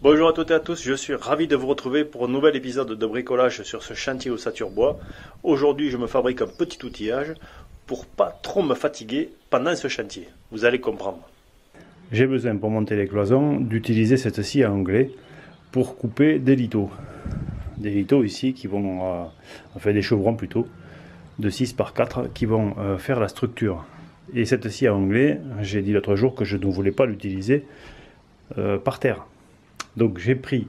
Bonjour à toutes et à tous, je suis ravi de vous retrouver pour un nouvel épisode de bricolage sur ce chantier Ossature Bois. Aujourd'hui, je me fabrique un petit outillage pour pas trop me fatiguer pendant ce chantier. Vous allez comprendre. J'ai besoin pour monter les cloisons d'utiliser cette scie à onglet pour couper des lithos. Des lithos ici qui vont, enfin des chevrons plutôt, de 6 par 4 qui vont faire la structure. Et cette scie à onglet, j'ai dit l'autre jour que je ne voulais pas l'utiliser par terre. Donc j'ai pris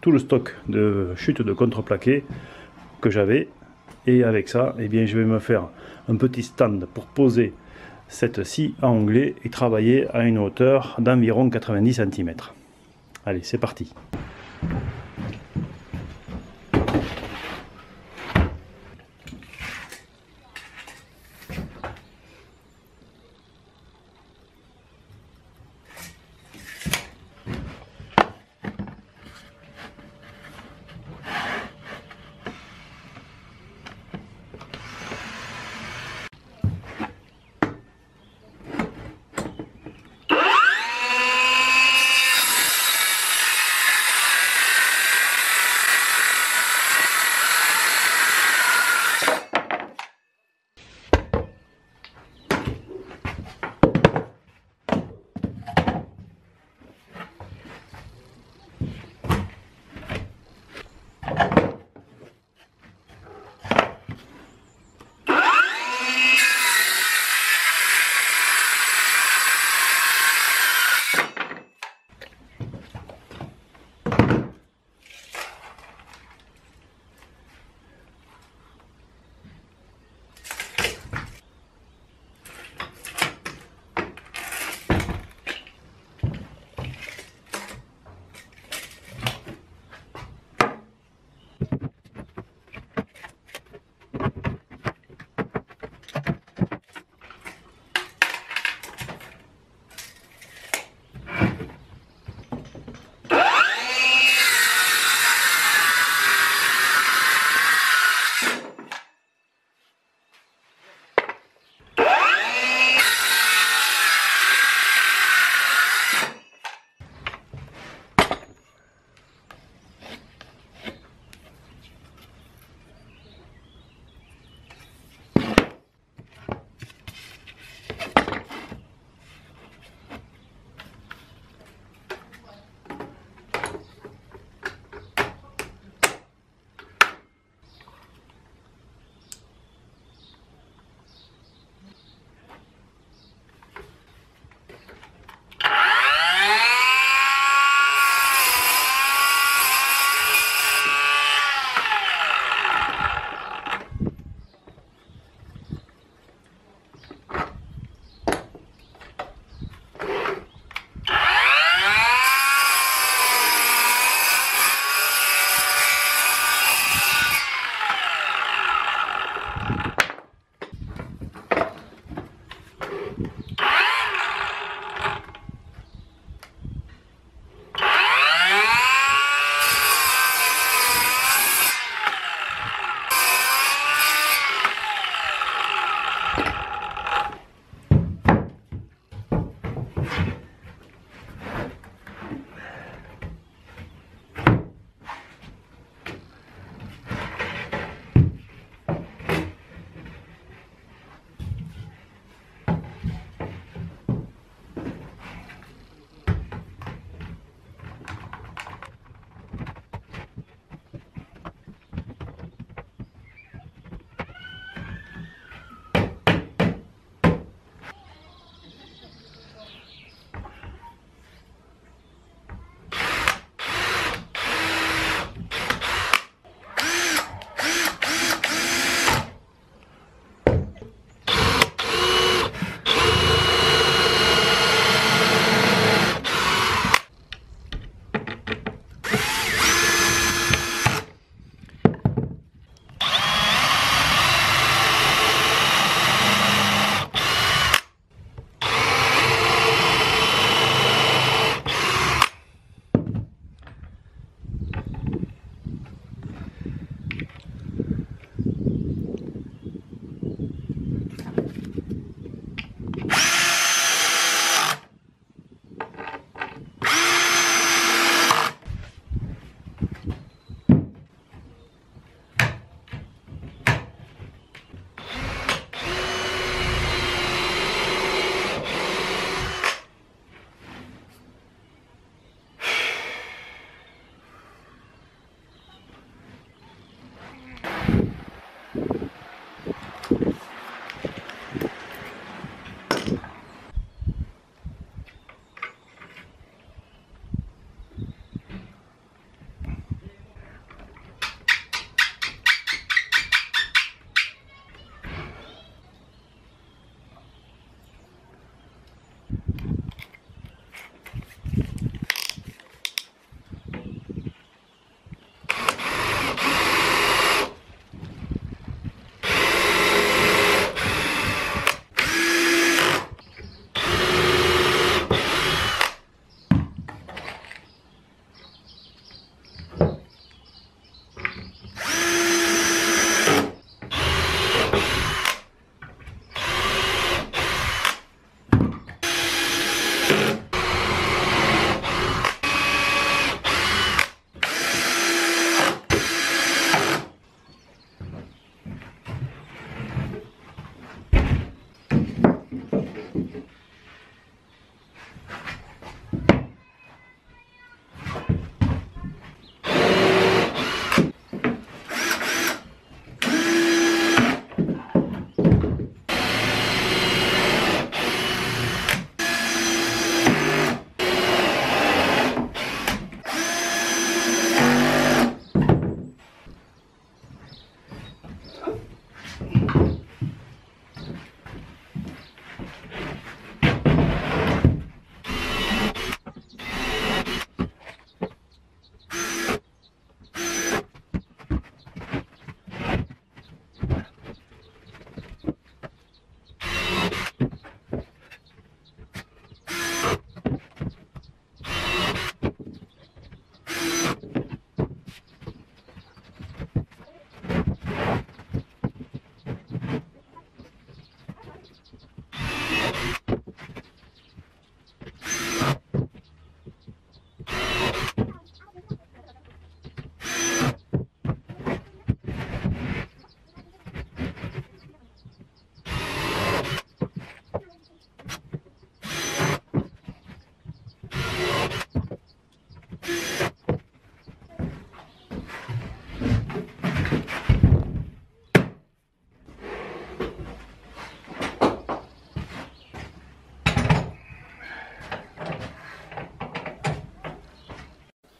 tout le stock de chute de contreplaqué que j'avais et avec ça, eh bien, je vais me faire un petit stand pour poser cette scie à onglet et travailler à une hauteur d'environ 90 cm. Allez, c'est parti.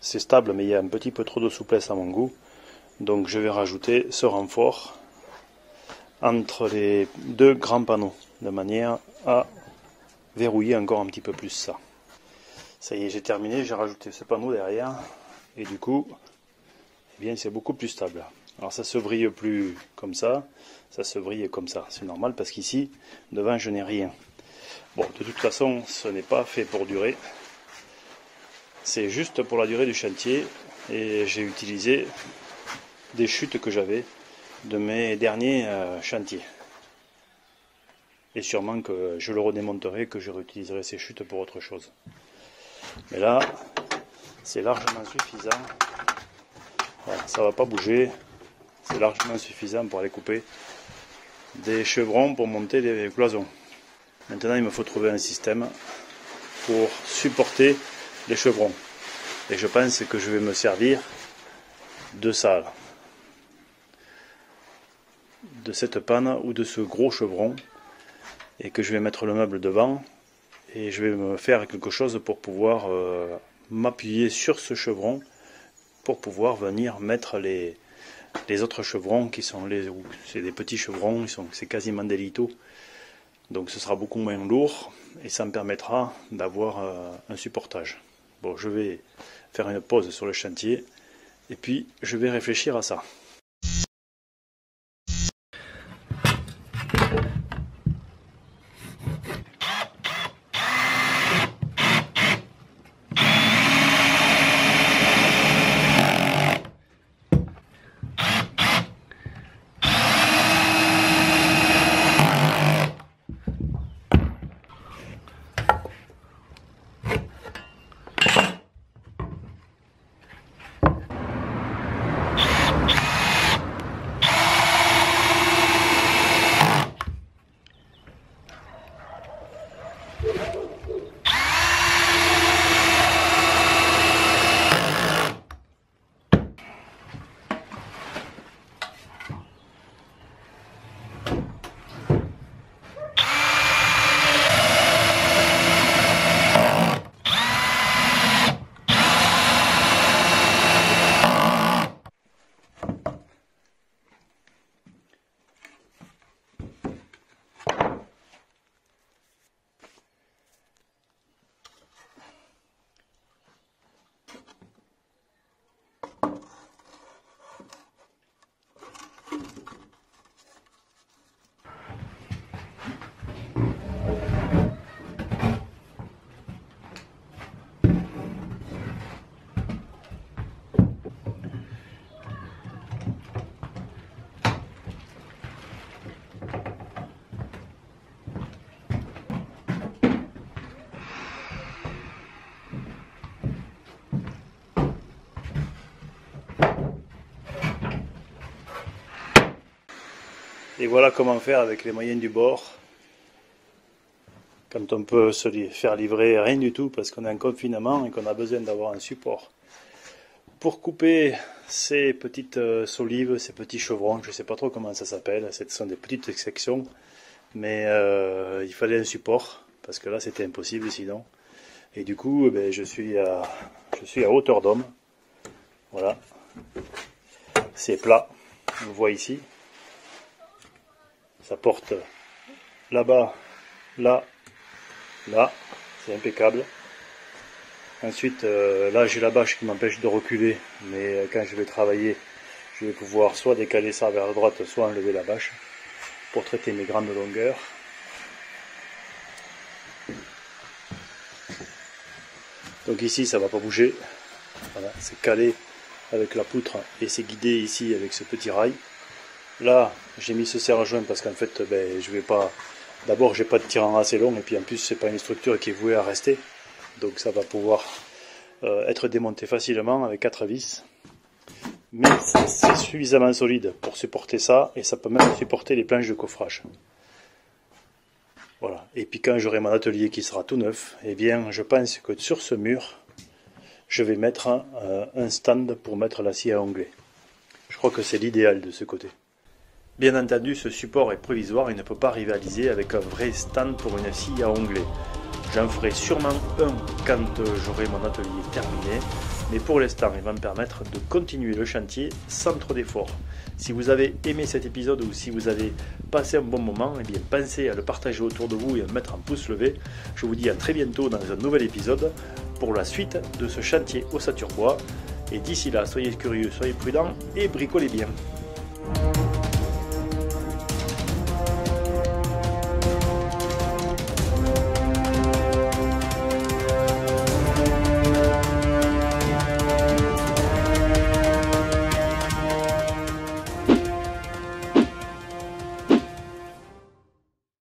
C'est stable, mais il y a un petit peu trop de souplesse à mon goût. Donc je vais rajouter ce renfort entre les deux grands panneaux, de manière à verrouiller encore un petit peu plus ça. Ça y est, j'ai terminé, j'ai rajouté ce panneau derrière, et du coup, eh bien, c'est beaucoup plus stable. Alors ça se vrille plus comme ça se vrille comme ça. C'est normal parce qu'ici, devant, je n'ai rien. Bon, de toute façon, ce n'est pas fait pour durer. C'est juste pour la durée du chantier, et j'ai utilisé des chutes que j'avais de mes derniers chantiers. Et sûrement que je le redémonterai, que je réutiliserai ces chutes pour autre chose. Mais là, c'est largement suffisant. Voilà, ça ne va pas bouger. C'est largement suffisant pour aller couper des chevrons pour monter les cloisons. Maintenant, il me faut trouver un système pour supporter les chevrons. Et je pense que je vais me servir de ça, là. De cette panne ou de ce gros chevron, et que je vais mettre le meuble devant, et je vais me faire quelque chose pour pouvoir m'appuyer sur ce chevron pour pouvoir venir mettre les autres chevrons qui sont c'est des petits chevrons, c'est quasiment des litos, donc ce sera beaucoup moins lourd et ça me permettra d'avoir un supportage. Bon, je vais faire une pause sur le chantier et puis je vais réfléchir à ça. Et voilà comment faire avec les moyens du bord, quand on peut se faire livrer rien du tout parce qu'on est en confinement et qu'on a besoin d'avoir un support. Pour couper ces petites solives, ces petits chevrons, je ne sais pas trop comment ça s'appelle, ce sont des petites sections, mais il fallait un support, parce que là c'était impossible sinon. Et du coup, je suis à hauteur d'homme, voilà, c'est plat, on le voit ici. Ça porte là-bas, là, là, c'est impeccable. Ensuite, là j'ai la bâche qui m'empêche de reculer, mais quand je vais travailler, je vais pouvoir soit décaler ça vers la droite, soit enlever la bâche pour traiter mes grandes longueurs. Donc ici ça ne va pas bouger, voilà, c'est calé avec la poutre et c'est guidé ici avec ce petit rail. Là, j'ai mis ce serre-joint parce qu'en fait, je ne vais pas D'abord, j'ai pas de tirant assez long et puis en plus, c'est pas une structure qui est vouée à rester. Donc ça va pouvoir être démonté facilement avec 4 vis. Mais c'est suffisamment solide pour supporter ça et ça peut même supporter les planches de coffrage. Voilà. Et puis quand j'aurai mon atelier qui sera tout neuf, eh bien je pense que sur ce mur, je vais mettre un stand pour mettre la scie à onglet. Je crois que c'est l'idéal de ce côté. Bien entendu, ce support est provisoire et ne peut pas rivaliser avec un vrai stand pour une scie à onglet. J'en ferai sûrement un quand j'aurai mon atelier terminé, mais pour l'instant, il va me permettre de continuer le chantier sans trop d'efforts. Si vous avez aimé cet épisode ou si vous avez passé un bon moment, eh bien pensez à le partager autour de vous et à me mettre un pouce levé. Je vous dis à très bientôt dans un nouvel épisode pour la suite de ce chantier ossature bois. Et d'ici là, soyez curieux, soyez prudents et bricolez bien.